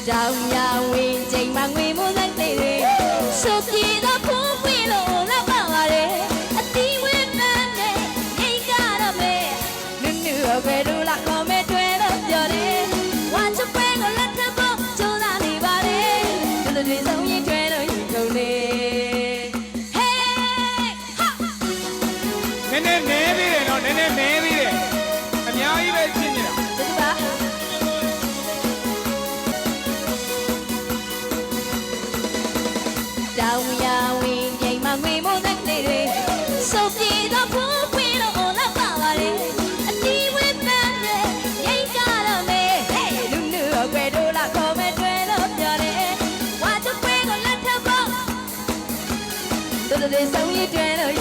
တောင်ရဝင်ချိန်မှငွေမိုးသက်တွေဆိုပြေတော့ဖူးပွေလို့လောက်ပါပါလေအတီးဝဲပန်းနဲ့အိမ်ကတော့မဲနုနုဘယ်လိုလာခေါ်မဲတွေ့တော့ပြောတယ်ဝါချပွဲကိုလက်ထပ်ဖို့ကြိုးစားနေပါလေသူတို့တွေဆုံးရင်တွေ့လို့ယူကုန်လေဟေးဟာနည်းနည်းမဲပြီးတယ်နော်နည်းနည်းမဲပြီးတယ်အများကြီးပဲဖြစ်နေတာဒီပါတောင်ရဝင်ချိန်မှငွေမိုးသက်တွေဆိုပြေတော့ဖူးပွေလို့လောက်ပါပါလေအတီးဝဲပန်းနဲ့အိမ်ကတော့မဲနုနုဘယ်လိုလာခေါ်မဲတွေ့တော့ပြောတယ်ဝါချပွဲကိုလက်ထပ်ဖို့သူတို့တွေဆုံးရင်တွေ့လို့